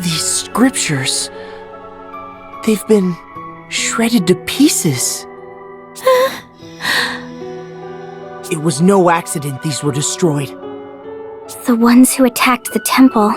These scriptures... they've been shredded to pieces. It was no accident these were destroyed. The ones who attacked the temple.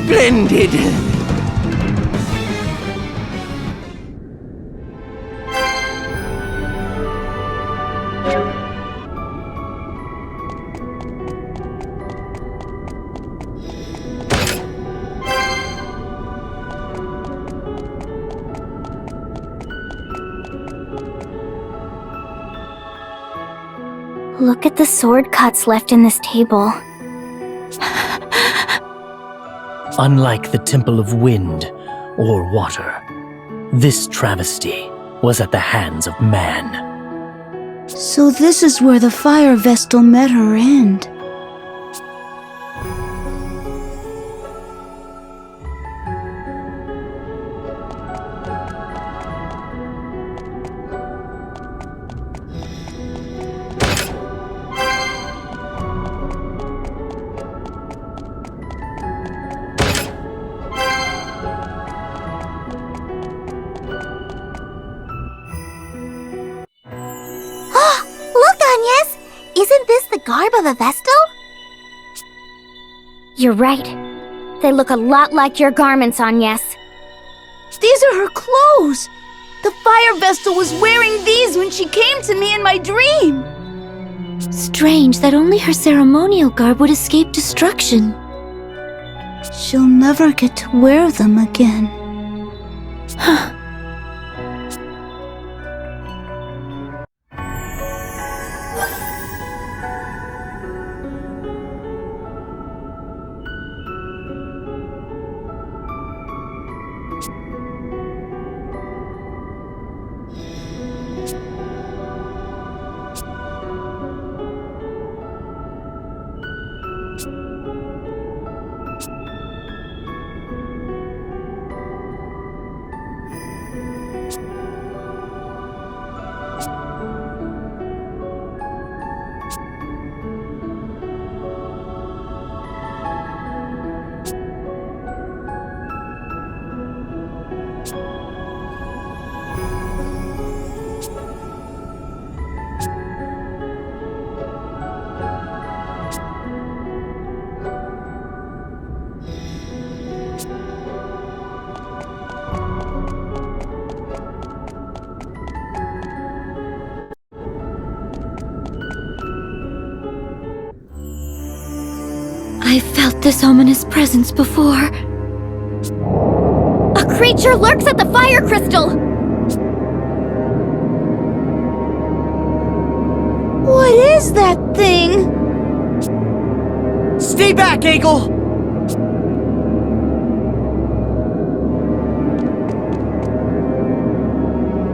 Splendid! Look at the sword cuts left in this table. Unlike the Temple of Wind or Water, this travesty was at the hands of man. So this is where the fire vestal met her end. Isn't this the garb of a Vestal? You're right. They look a lot like your garments, Agnès. These are her clothes! The Fire Vestal was wearing these when she came to me in my dream! Strange that only her ceremonial garb would escape destruction. She'll never get to wear them again. Huh. I felt this ominous presence before. A creature lurks at the fire crystal! What is that thing? Stay back, Egel!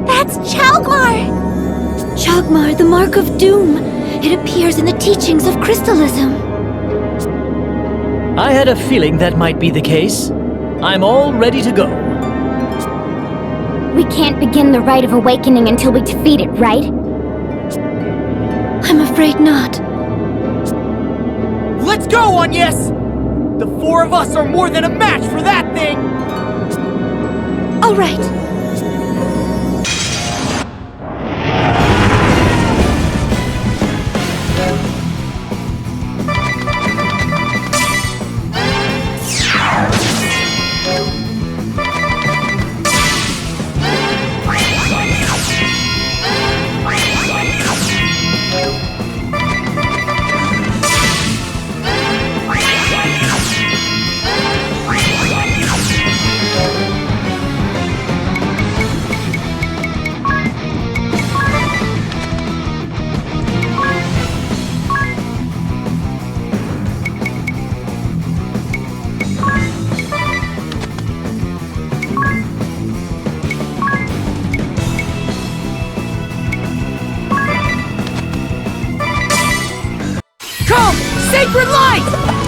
That's Chaugmar! Chaugmar, the Mark of Doom. It appears in the teachings of crystalism. I had a feeling that might be the case. I'm all ready to go. We can't begin the Rite of Awakening until we defeat it, right? I'm afraid not. Let's go, Agnès! The four of us are more than a match for that thing! All right. sacred light!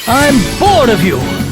I'm bored of you!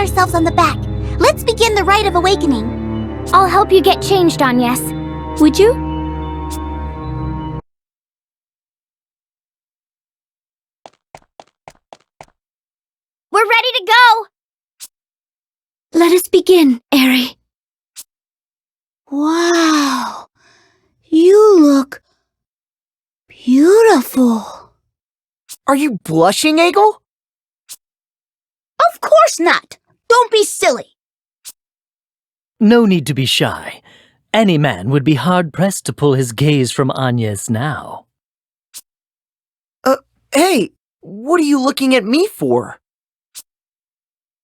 ourselves on the back. Let's begin the rite of awakening. I'll help you get changed, Agnès. Would you? We're ready to go! Let us begin, Eri. Wow. You look beautiful. Are you blushing, Egel? Of course not. Don't be silly. No need to be shy. Any man would be hard-pressed to pull his gaze from Agnès now. Hey, what are you looking at me for?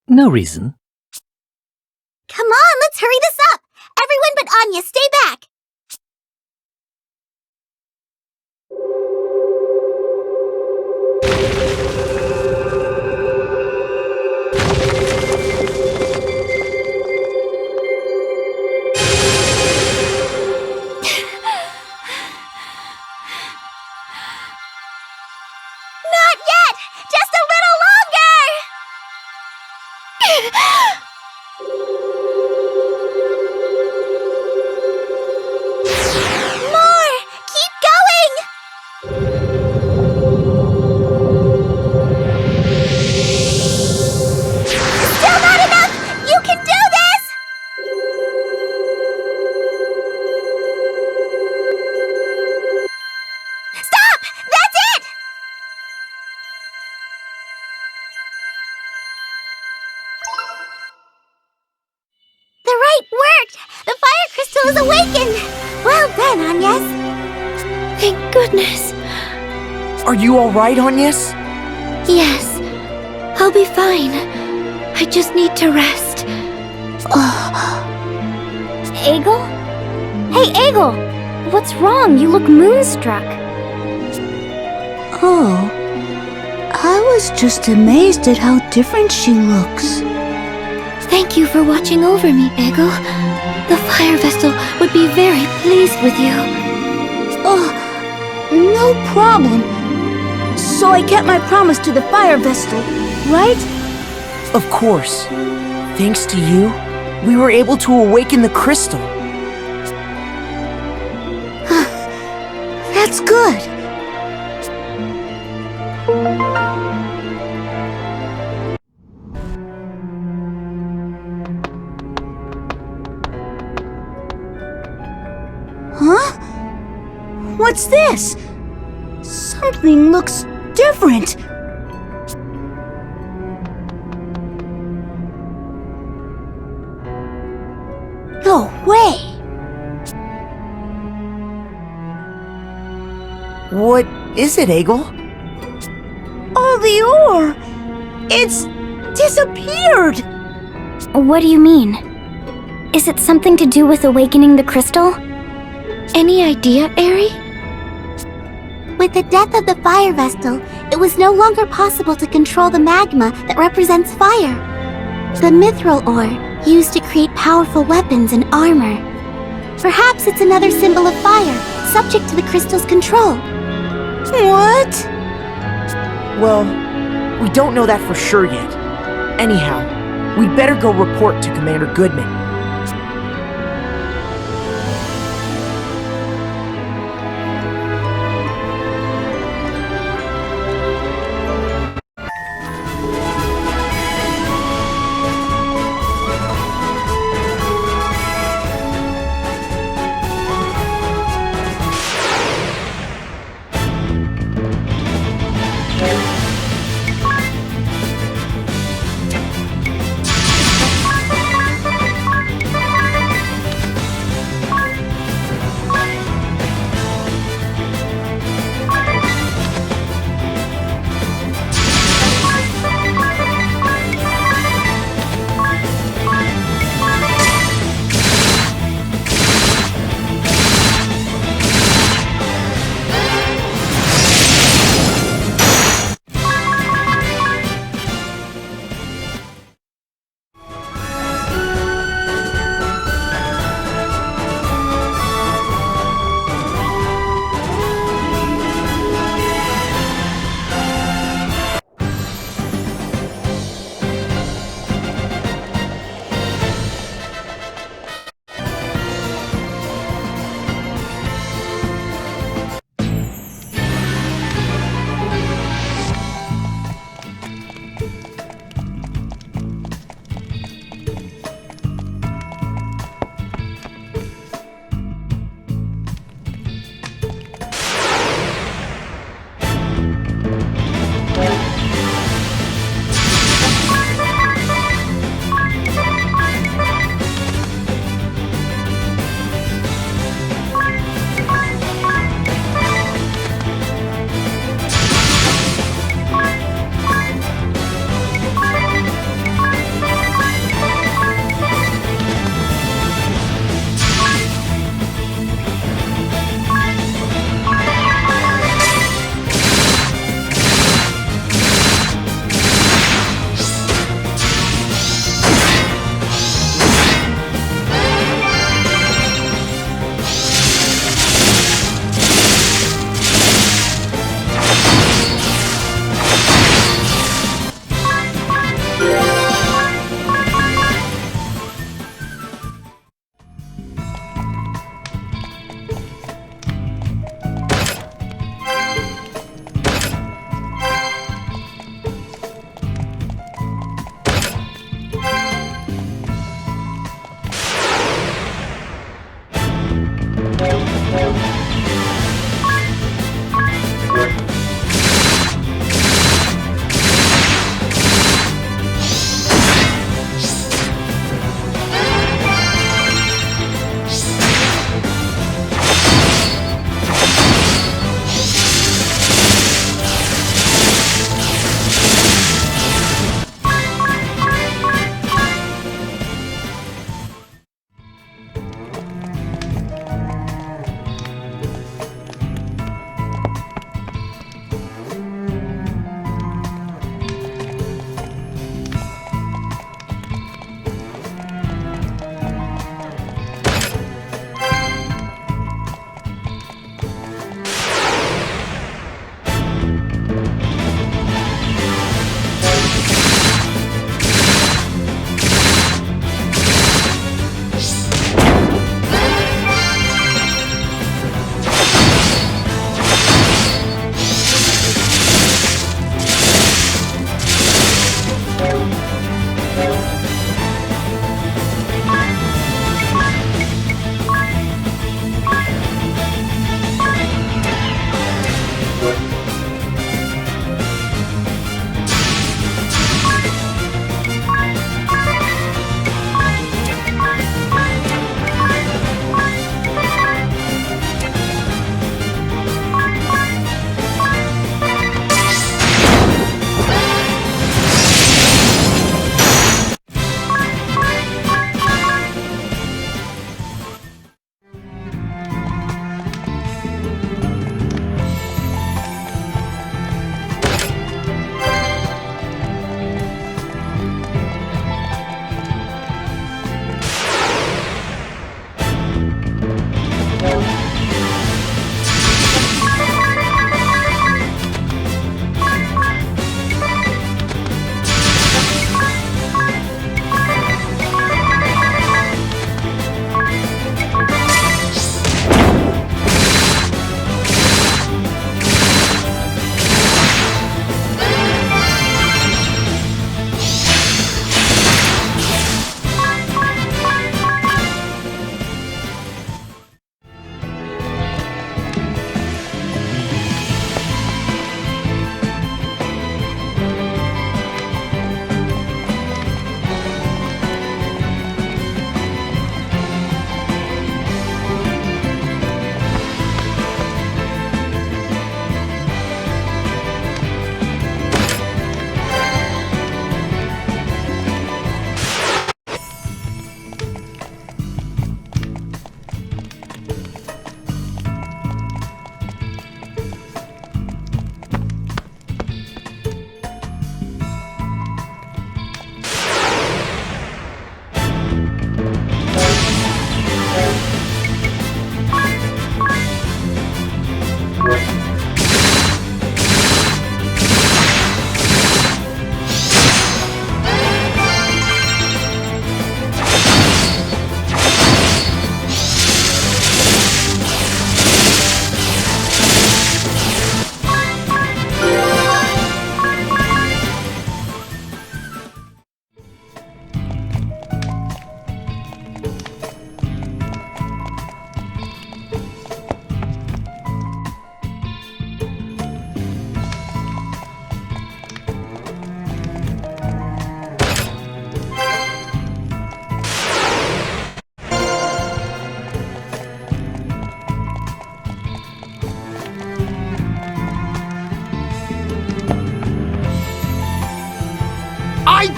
No reason. Come on, let's hurry this up! Everyone but Anya, stay back! Not yet! Just a little longer! More! Keep going! Still not enough! You can do this! Stop! That's it! The rite worked! The fire crystal is awakened! Well done, Agnès! Thank goodness. Are you alright, Agnès? Yes, I'll be fine. I just need to rest. Egel? Hey, Egel! What's wrong? You look moonstruck. Oh. I was just amazed at how different she looks. Thank you for watching over me, Egel. The fire vessel would be very pleased with you. Oh, no problem. So I kept my promise to the fire vestal, right? Of course. Thanks to you, we were able to awaken the crystal. That's good. Huh? What's this? Something looks different. No way. What is it, Egel? All the ore! It's disappeared! What do you mean? Is it something to do with awakening the crystal? Any idea, Eri? With the death of the fire vestal, it was no longer possible to control the magma that represents fire. The mithril ore, used to create powerful weapons and armor. Perhaps it's another symbol of fire, subject to the crystal's control. What? Well, we don't know that for sure yet. Anyhow, we'd better go report to Commander Goodman.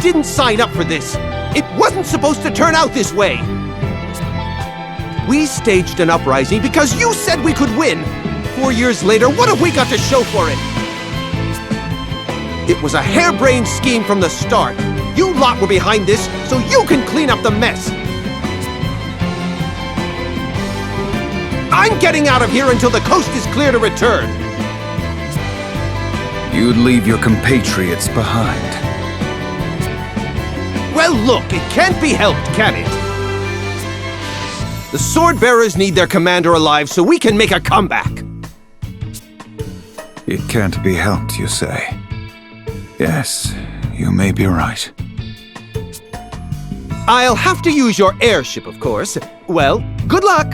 didn't sign up for this. It wasn't supposed to turn out this way. We staged an uprising because you said we could win. 4 years later, what have we got to show for it? It was a harebrained scheme from the start. You lot were behind this, so you can clean up the mess. I'm getting out of here until the coast is clear to return. You'd leave your compatriots behind. Well, look, it can't be helped, can it? The Swordbearers need their commander alive so we can make a comeback. It can't be helped, you say? Yes, you may be right. I'll have to use your airship, of course. Well, good luck!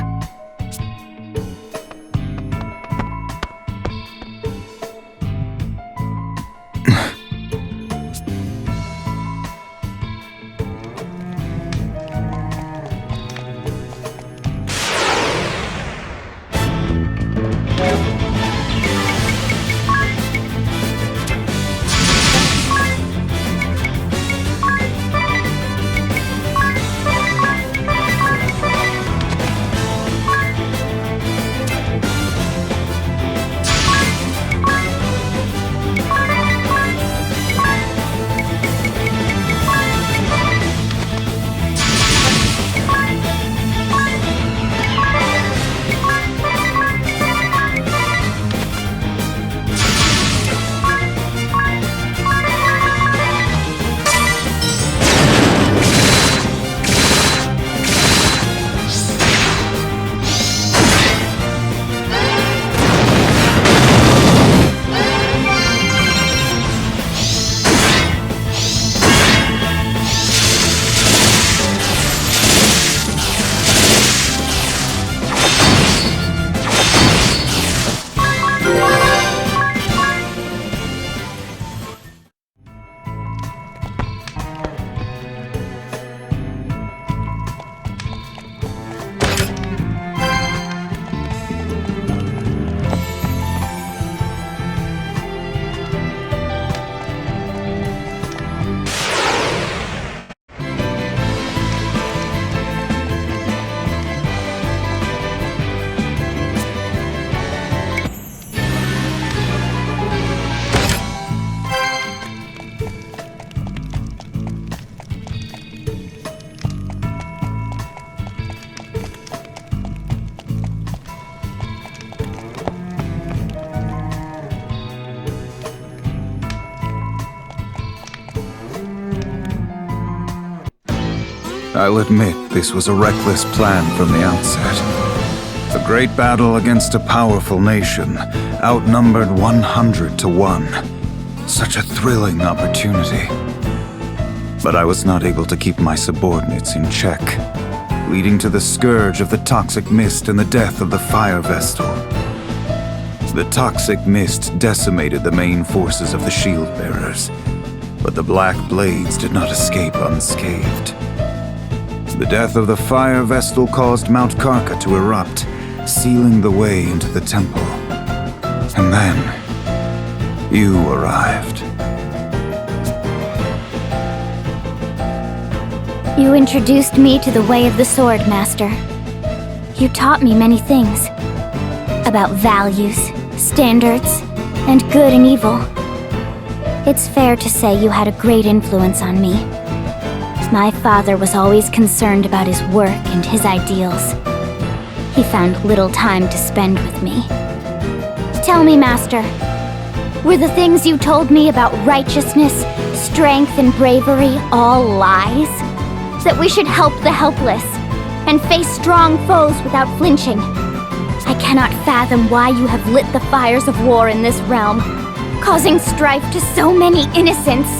I'll admit this was a reckless plan from the outset. A great battle against a powerful nation, outnumbered 100 to 1. Such a thrilling opportunity. But I was not able to keep my subordinates in check, leading to the scourge of the toxic mist and the death of the Fire Vestal. The toxic mist decimated the main forces of the Shield-Bearers, but the Black Blades did not escape unscathed. The death of the Fire Vestal caused Mount Karka to erupt, sealing the way into the temple. And then, you arrived. You introduced me to the way of the Swordmaster. You taught me many things. About values, standards, and good and evil. It's fair to say you had a great influence on me. My father was always concerned about his work and his ideals. He found little time to spend with me. Tell me, Master, were the things you told me about righteousness, strength, and bravery all lies? That we should help the helpless and face strong foes without flinching? I cannot fathom why you have lit the fires of war in this realm, causing strife to so many innocents.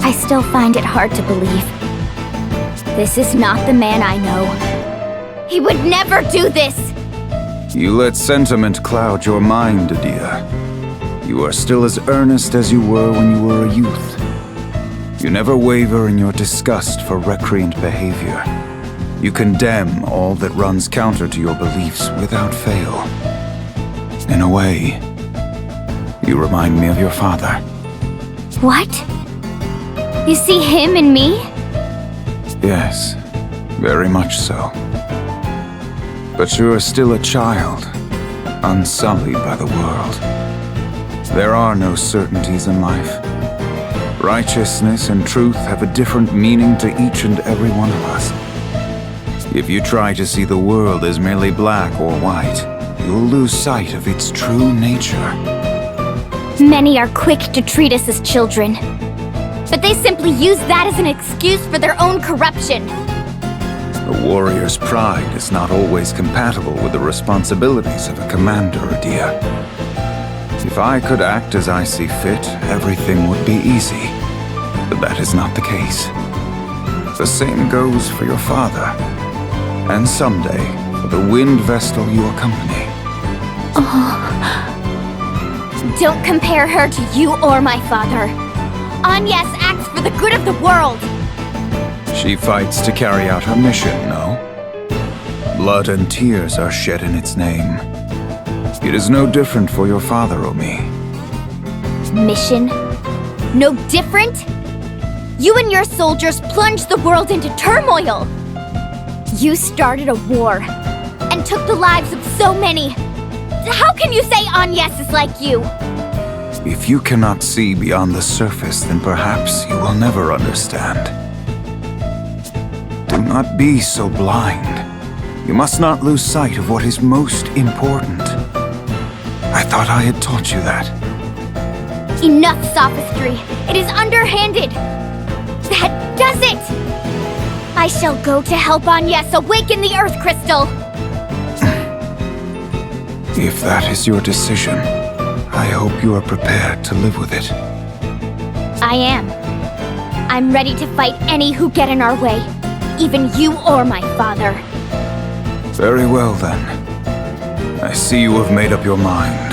I still find it hard to believe. This is not the man I know. He would never do this! You let sentiment cloud your mind, Edea. You are still as earnest as you were when you were a youth. You never waver in your disgust for recreant behavior. You condemn all that runs counter to your beliefs without fail. In a way, you remind me of your father. What? You see him in me? Yes, very much so. But you are still a child, unsullied by the world. There are no certainties in life. Righteousness and truth have a different meaning to each and every one of us. If you try to see the world as merely black or white, you'll lose sight of its true nature. Many are quick to treat us as children, but they simply use that as an excuse for their own corruption. A warrior's pride is not always compatible with the responsibilities of a commander, Edea. If I could act as I see fit, everything would be easy. But that is not the case. The same goes for your father. And someday, for the wind vestal you accompany. Don't compare her to you or my father. Agnès acts for the good of the world. She fights to carry out her mission, no? Blood and tears are shed in its name. It is no different for your father, Omi. Mission? No different? You and your soldiers plunged the world into turmoil. You started a war and took the lives of so many. How can you say Agnès is like you? If you cannot see beyond the surface, then perhaps you will never understand. Do not be so blind. You must not lose sight of what is most important. I thought I had taught you that. Enough sophistry. It is underhanded. That does it! I shall go to help Agnès awaken the Earth Crystal. If that is your decision, I hope you are prepared to live with it. I am. I'm ready to fight any who get in our way. Even you or my father. Very well, then. I see you have made up your mind.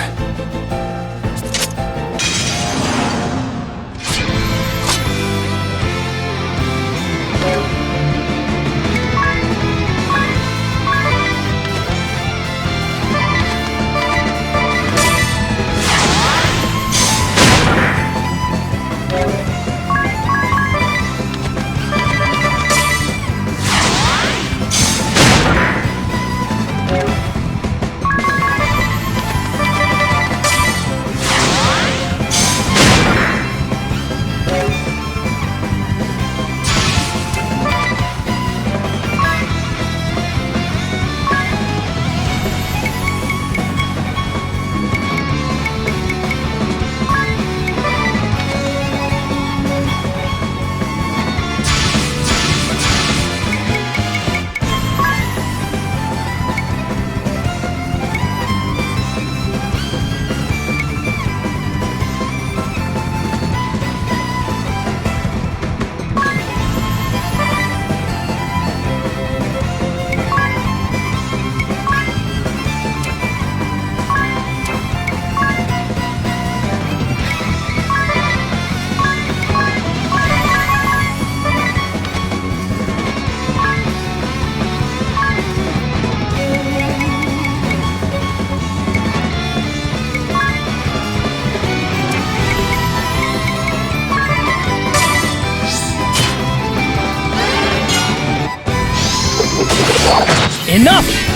Enough!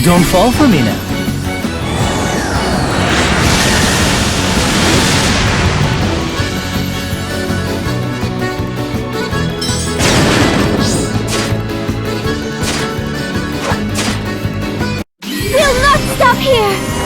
Don't fall for me now. We'll not stop here!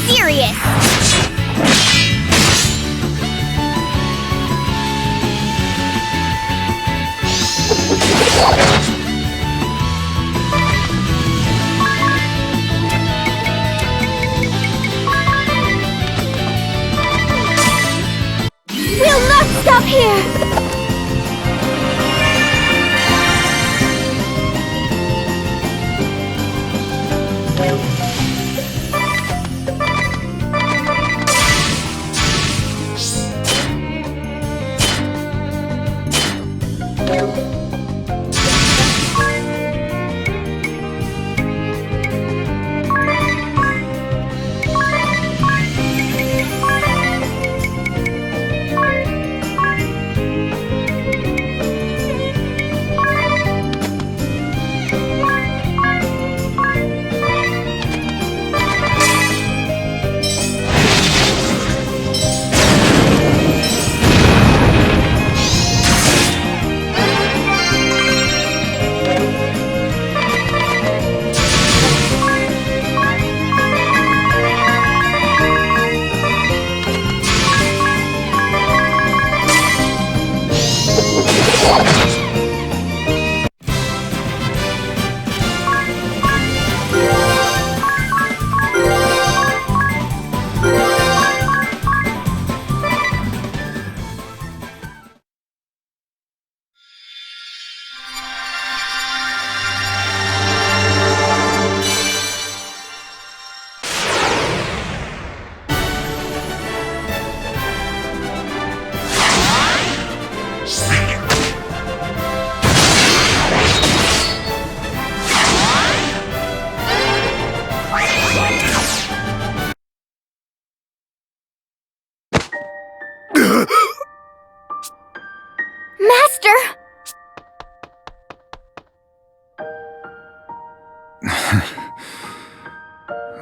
serious! We'll not stop here! Master!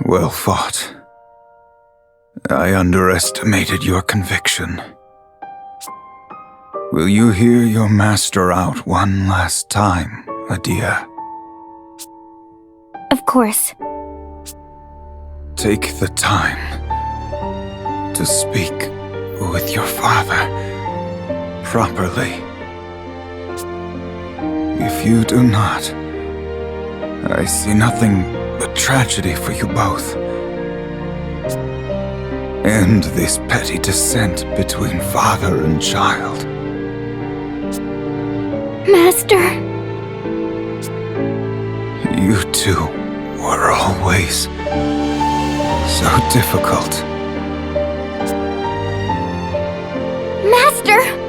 Well fought. I underestimated your conviction. Will you hear your master out one last time, Edea? Of course. Take the time to speak with your father properly. If you do not, I see nothing but tragedy for you both. End this petty dissent between father and child. Master! You two were always so difficult. Master!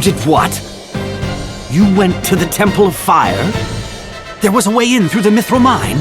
Did what? You went to the Temple of Fire? There was a way in through the Mithril Mine?